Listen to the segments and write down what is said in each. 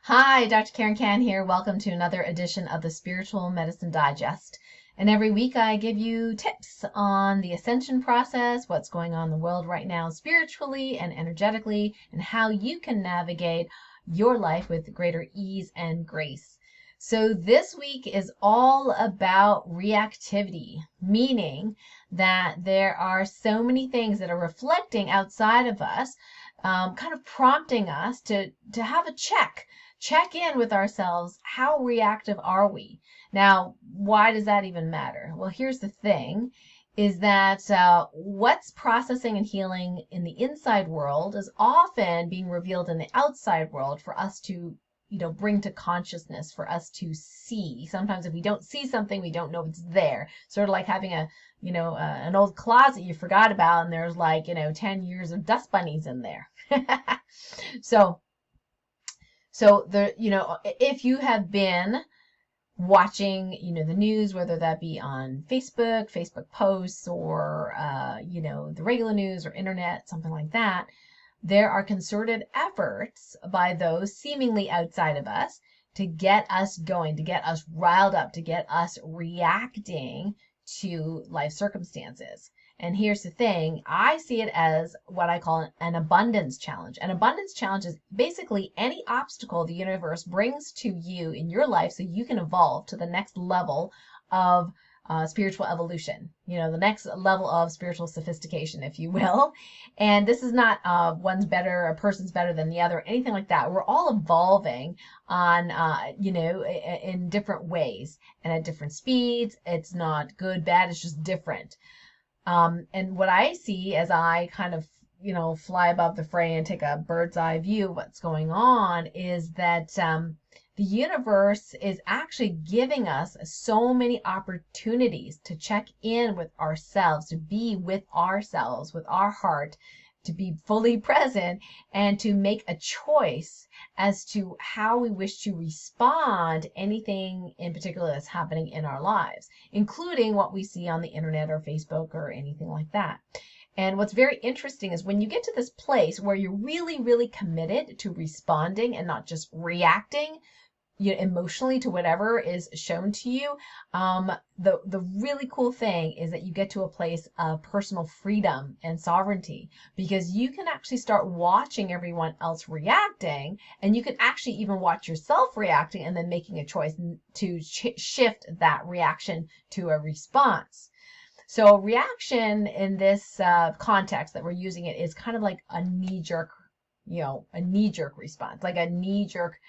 Hi, Dr. Karen Can here. Welcome to another edition of the Spiritual Medicine Digest. And every week I give you tips on the ascension process, what's going on in the world right now spiritually and energetically, and how you can navigate your life with greater ease and grace. So this week is all about reactivity, meaning that there are so many things that are reflecting outside of us, kind of prompting us to have a check in with ourselves. How reactive are we? Now, why does that even matter? Well, here's the thing is that what's processing and healing in the inside world is often being revealed in the outside world for us to bring to consciousness, for us to see. Sometimes if we don't see something, we don't know it's there. Sort of like having an old closet you forgot about, and there's 10 years of dust bunnies in there. so if you have been watching, the news, whether that be on Facebook posts, or, the regular news or internet, something like that, there are concerted efforts by those seemingly outside of us to get us going, to get us riled up, to get us reacting to life circumstances. And here's the thing, I see it as what I call an abundance challenge. An abundance challenge is basically any obstacle the universe brings to you in your life so you can evolve to the next level of spiritual evolution, the next level of spiritual sophistication, if you will. And this is not one's better, a person's better than the other, anything like that. We're all evolving on, in different ways and at different speeds. It's not good, bad, it's just different. And what I see as I kind of, fly above the fray and take a bird's eye view of what's going on is that the universe is actually giving us so many opportunities to check in with ourselves, to be with ourselves, with our heart, to be fully present, and to make a choice as to how we wish to respond to anything in particular that's happening in our lives, including what we see on the internet or Facebook or anything like that. And what's very interesting is when you get to this place where you're really, really committed to responding and not just reacting, emotionally to whatever is shown to you, the really cool thing is that you get to a place of personal freedom and sovereignty, because you can actually start watching everyone else reacting, and you can actually even watch yourself reacting and then making a choice to shift that reaction to a response. So reaction in this context that we're using it is kind of like a knee-jerk, a knee-jerk response, like a knee-jerk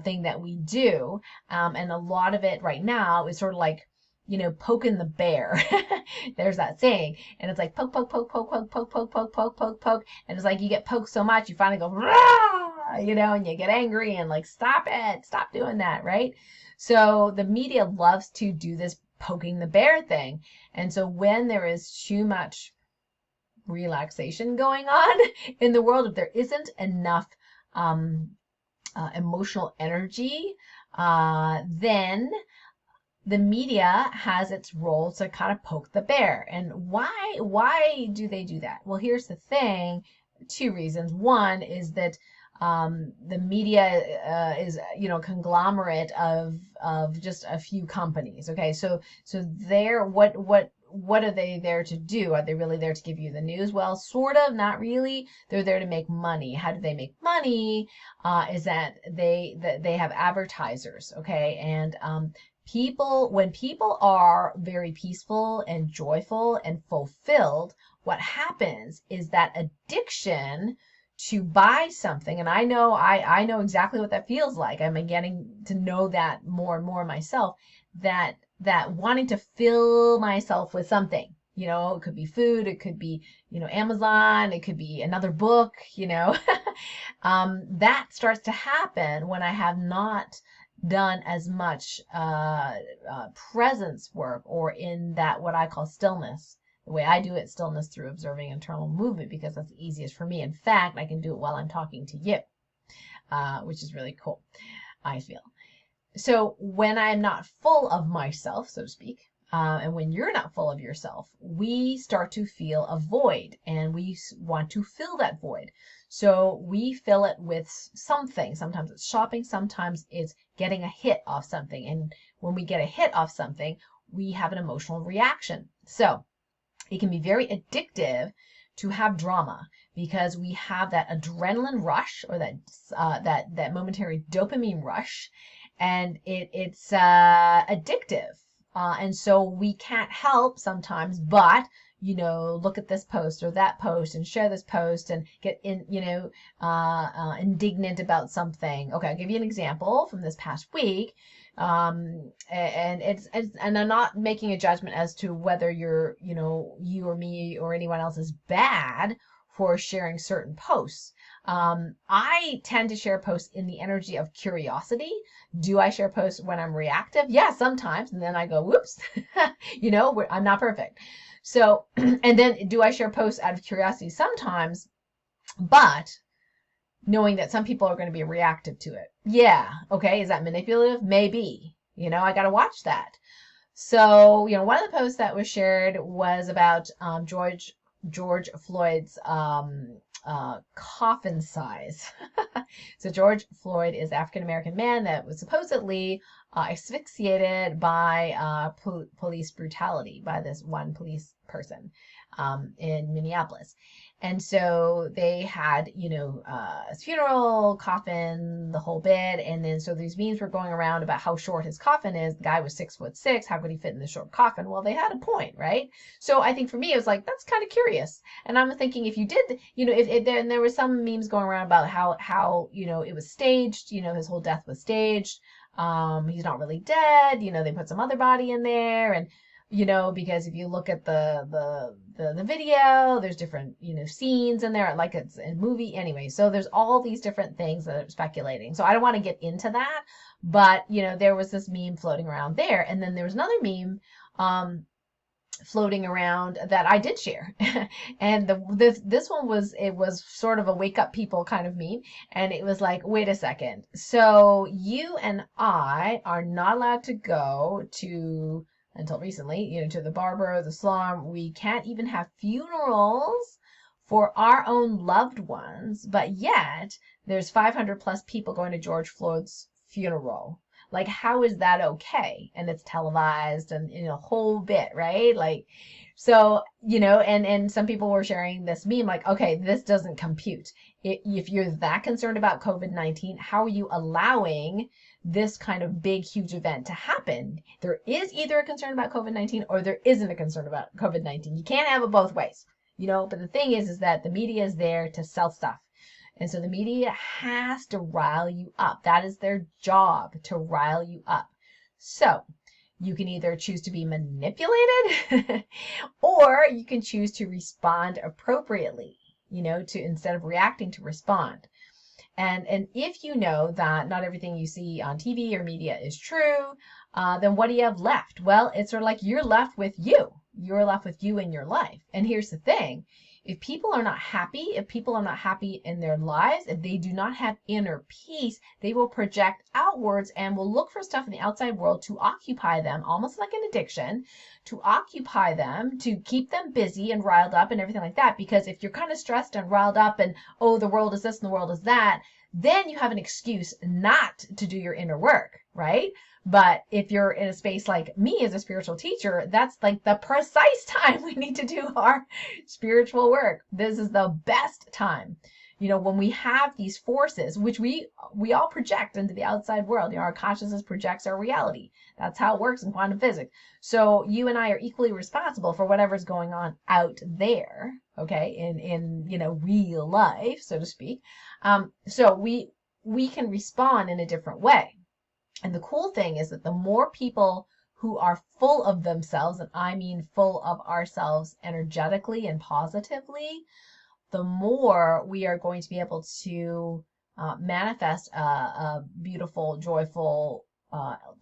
thing that we do. And a lot of it right now is sort of like, poking the bear. There's that saying. And it's like poke, poke, poke, poke, poke, poke, poke, poke, poke, poke, poke. And it's like you get poked so much, you finally go, rah, and you get angry and like, stop it, stop doing that, right? So the media loves to do this poking the bear thing. And so when there is too much relaxation going on in the world, if there isn't enough emotional energy, then the media has its role to kind of poke the bear. And why do they do that? Well, here's the thing, two reasons. One is that the media is, a conglomerate of just a few companies. Okay, so they're what are they there to do? Are they really there to give you the news? Well, sort of, not really. They're there to make money. How do they make money? Is that they have advertisers, okay? And when people are very peaceful and joyful and fulfilled, what happens is that addiction to buy something, and I know exactly what that feels like. I'm getting to know that more and more myself, that wanting to fill myself with something, it could be food, it could be, Amazon, it could be another book, that starts to happen when I have not done as much presence work, or in that what I call stillness. The way I do it, stillness through observing internal movement, because that's the easiest for me. In fact, I can do it while I'm talking to you, which is really cool, I feel. So when I'm not full of myself, so to speak, And when you're not full of yourself, we start to feel a void, and we want to fill that void. So we fill it with something. Sometimes it's shopping, sometimes it's getting a hit off something. And when we get a hit off something, we have an emotional reaction. So it can be very addictive to have drama, because we have that adrenaline rush, or that momentary dopamine rush, and it's addictive. And so we can't help sometimes but, look at this post or that post and share this post and get indignant about something. Okay, I'll give you an example from this past week. And and I'm not making a judgment as to whether you or me or anyone else is bad for sharing certain posts. I tend to share posts in the energy of curiosity. Do I share posts when I'm reactive? Yeah, sometimes. And then I go, whoops, I'm not perfect. So, and then do I share posts out of curiosity? Sometimes, but knowing that some people are going to be reactive to it. Yeah. Okay. Is that manipulative? Maybe. I got to watch that. So, one of the posts that was shared was about George Floyd's coffin size. So George Floyd is an African-American man that was supposedly asphyxiated by police brutality, by this one police person in Minneapolis. And so they had, his funeral, coffin, the whole bit. And then so these memes were going around about how short his coffin is. The guy was 6'6". How could he fit in the short coffin? Well, they had a point, right? So I think for me, it was like, that's kind of curious. And I'm thinking, if you did, if then there was some memes going around about how it was staged, his whole death was staged. He's not really dead. They put some other body in there, and because if you look at the video, there's different, scenes in there, like it's a movie anyway. So there's all these different things that are speculating. So I don't want to get into that, but there was this meme floating around there. And then there was another meme, floating around that I did share. And this one was sort of a wake up people kind of meme. And it was like, wait a second. So you and I are not allowed to go to, until recently, to the barber, the salon. We can't even have funerals for our own loved ones, but yet there's 500 plus people going to George Floyd's funeral. Like, how is that okay? And it's televised and a whole bit, right? Like, so, and some people were sharing this meme, like, okay, this doesn't compute. If you're that concerned about COVID-19, how are you allowing this kind of big, huge event to happen? There is either a concern about COVID-19 or there isn't a concern about COVID-19. You can't have it both ways, but the thing is that the media is there to sell stuff. And so the media has to rile you up. That is their job, to rile you up. So you can either choose to be manipulated or you can choose to respond appropriately, to, instead of reacting, to respond. And if you know that not everything you see on TV or media is true, then what do you have left? Well, it's sort of like you're left with you. You're left with you in your life. And here's the thing. If people are not happy in their lives, if they do not have inner peace, they will project outwards and will look for stuff in the outside world to occupy them, almost like an addiction, to occupy them, to keep them busy and riled up and everything like that. Because if you're kind of stressed and riled up and, oh, the world is this and the world is that, then you have an excuse not to do your inner work, right? But if you're in a space like me as a spiritual teacher, that's like the precise time we need to do our spiritual work. This is the best time. When we have these forces, which we all project into the outside world, our consciousness projects our reality. That's how it works in quantum physics. So you and I are equally responsible for whatever's going on out there, okay, in real life, so to speak. So we can respond in a different way. And the cool thing is that the more people who are full of themselves, and I mean full of ourselves energetically and positively, the more we are going to be able to manifest a beautiful, joyful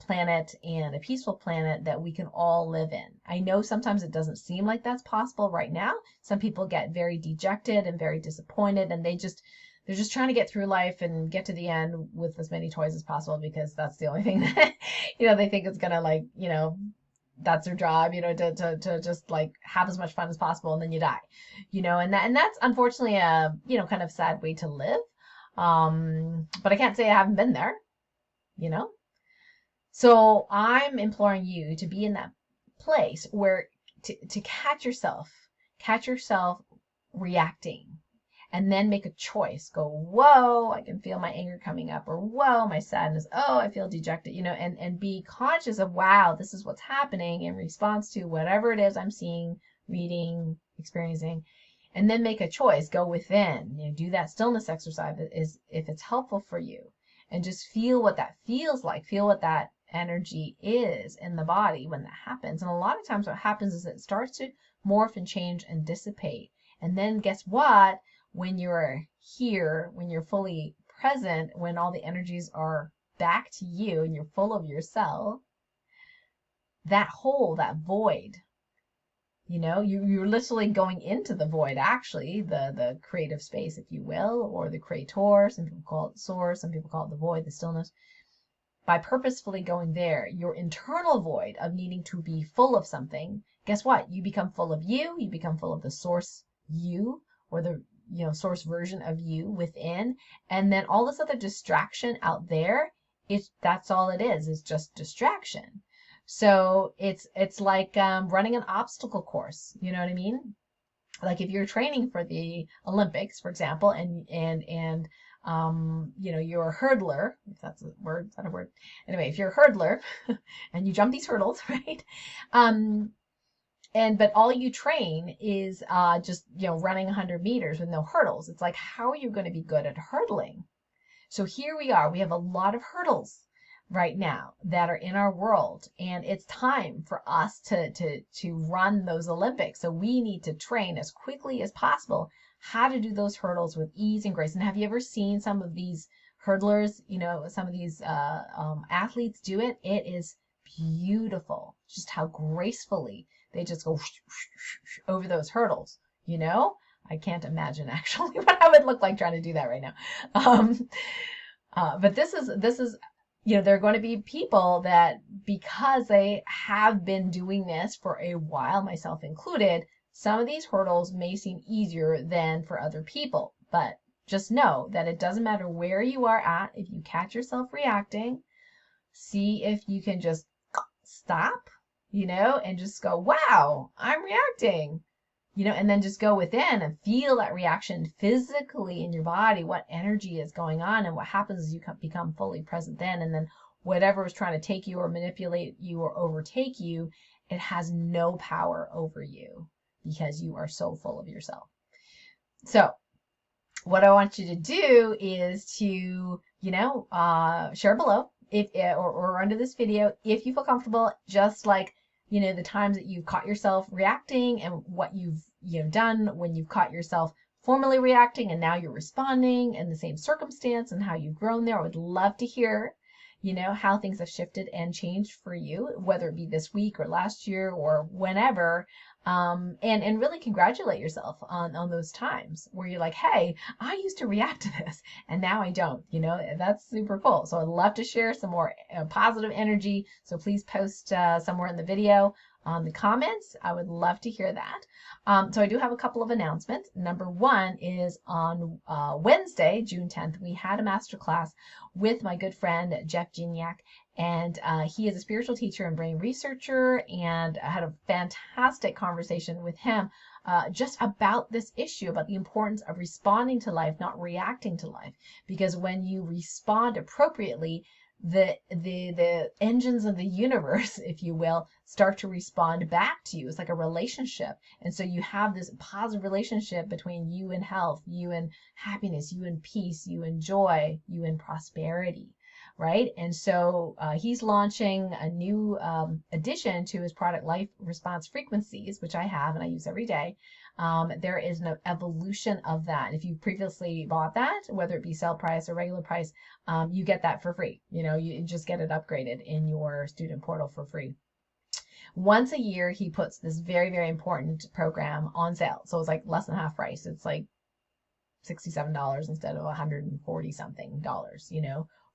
planet and a peaceful planet that we can all live in. I know sometimes it doesn't seem like that's possible right now. Some people get very dejected and very disappointed, and they're just trying to get through life and get to the end with as many toys as possible, because that's the only thing that, they think is going to that's their job, to just like have as much fun as possible, and then you die, and that's unfortunately a, kind of sad way to live. But I can't say I haven't been there, you know? So I'm imploring you to be in that place where to catch yourself reacting, and then make a choice. Go, whoa, I can feel my anger coming up, or whoa, my sadness. Oh, I feel dejected, and be conscious of, wow, this is what's happening in response to whatever it is I'm seeing, reading, experiencing, and then make a choice. Go within, do that stillness exercise is if it's helpful for you, and just feel what that feels like. Feel what that energy is in the body when that happens. And a lot of times what happens is it starts to morph and change and dissipate. And then guess what? When you're here, when you're fully present, when all the energies are back to you and you're full of yourself, that hole, that void, you're literally going into the void, actually, the creative space, if you will, or the creator. Some people call it source, some people call it the void, the stillness. By purposefully going there, your internal void of needing to be full of something, guess what? You become full of you become full of the source you, or the source version of you within. And then all this other distraction out there, that's all it is. It's just distraction. So it's like running an obstacle course. You know what I mean? Like if you're training for the Olympics, for example, and you're a hurdler, if that's a word, is that a word? Anyway, if you're a hurdler and you jump these hurdles, right? But all you train is just running 100 meters with no hurdles. It's like, how are you going to be good at hurdling? So here we are. We have a lot of hurdles right now that are in our world, and it's time for us to run those Olympics. So we need to train as quickly as possible how to do those hurdles with ease and grace. And have you ever seen some of these hurdlers, some of these athletes do it? It is beautiful, just how gracefully they just go over those hurdles, I can't imagine actually what I would look like trying to do that right now. But this is there are going to be people that, because they have been doing this for a while, myself included, some of these hurdles may seem easier than for other people. But just know that it doesn't matter where you are at. If you catch yourself reacting, see if you can just stop, and just go, wow, I'm reacting. And then just go within and feel that reaction physically in your body, what energy is going on. And what happens is you become fully present then. And then whatever is trying to take you or manipulate you or overtake you, it has no power over you because you are so full of yourself. So what I want you to do is to, share below or under this video if you feel comfortable, just like, the times that you've caught yourself reacting and what you've done when you've caught yourself formally reacting and now you're responding in the same circumstance and how you've grown there. I would love to hear, how things have shifted and changed for you, whether it be this week or last year or whenever. And really congratulate yourself on those times where you're like, hey, I used to react to this and now I don't, that's super cool. So I'd love to share some more positive energy. So please post somewhere in the video on the comments. I would love to hear that. So I do have a couple of announcements. Number one is on Wednesday, June 10th, we had a masterclass with my good friend, Jeff Gignac. And he is a spiritual teacher and brain researcher, and I had a fantastic conversation with him just about this issue, about the importance of responding to life, not reacting to life. Because when you respond appropriately, the engines of the universe, if you will, start to respond back to you. It's like a relationship. And so you have this positive relationship between you and health, you and happiness, you and peace, you and joy, you and prosperity. Right? And so he's launching a new addition to his product, Life Response Frequencies, which I have and I use every day. There is an evolution of that. And if you previously bought that, whether it be sale price or regular price, you get that for free. You just get it upgraded in your student portal for free. Once a year, he puts this very, very important program on sale. So it's like less than half price. It's like $67 instead of $140 something,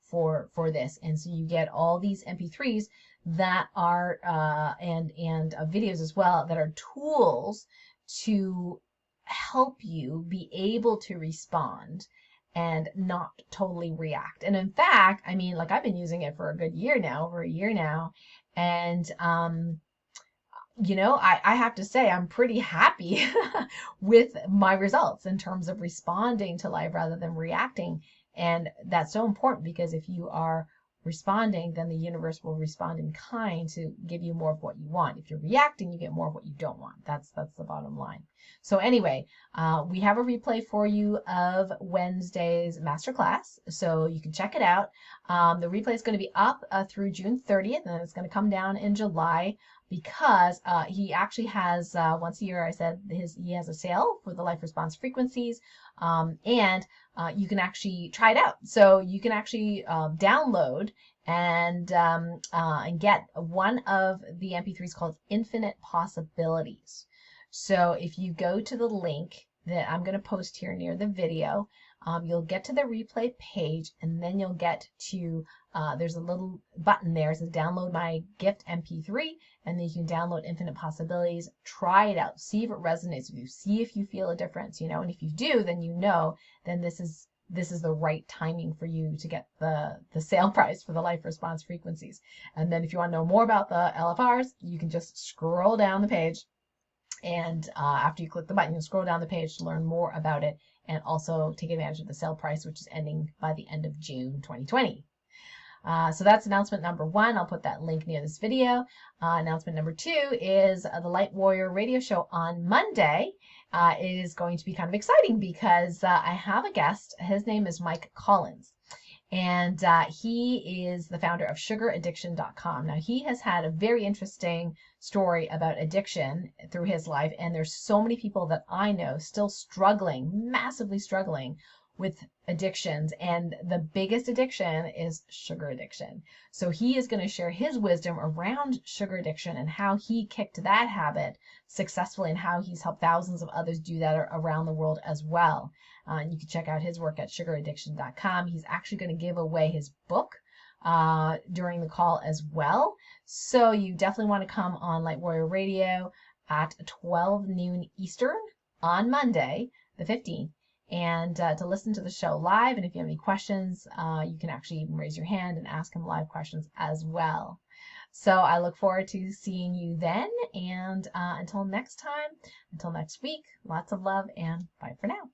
for this. And so you get all these MP3s that are and videos as well that are tools to help you be able to respond and not totally react. And in fact, I mean, like, I've been using it for a good year now, over a year now, and you know, I have to say I'm pretty happy with my results in terms of responding to life rather than reacting. And that's so important, because if you are responding, then the universe will respond in kind to give you more of what you want. If you're reacting, you get more of what you don't want. That's the bottom line. So anyway, we have a replay for you of Wednesday's masterclass, so you can check it out. The replay is going to be up through June 30th, and it's going to come down in July, because he actually has once a year, I said, he has a sale for the life response frequencies, and you can actually try it out. So you can actually download and get one of the MP3s called Infinite Possibilities. So if you go to the link that I'm going to post here near the video, you'll get to the replay page, and then you'll get to there's a little button there that says download my gift MP3, and then you can download Infinite Possibilities. Try it out, see if it resonates with you, see if you feel a difference, you know, and if you do, then you know, then this is the right timing for you to get the sale price for the life response frequencies. And then if you want to know more about the LFRs, you can just scroll down the page, and after you click the button, you'll scroll down the page to learn more about it, and also take advantage of the sale price, which is ending by the end of June 2020. So that's announcement number one. I'll put that link near this video. Announcement number two is the Light Warrior radio show on Monday is going to be kind of exciting, because I have a guest. His name is Mike Collins. And he is the founder of sugaraddiction.com. Now, he has had a very interesting story about addiction through his life, and there's so many people that I know still struggling, massively struggling with addictions, and the biggest addiction is sugar addiction. So he is going to share his wisdom around sugar addiction and how he kicked that habit successfully, and how he's helped thousands of others do that around the world as well. And you can check out his work at sugaraddiction.com. He's actually going to give away his book during the call as well. So you definitely want to come on Light Warrior Radio at 12 noon Eastern on Monday, the 15th. And to listen to the show live. And if you have any questions, you can actually even raise your hand and ask him live questions as well. So I look forward to seeing you then. And until next time, until next week, lots of love, and bye for now.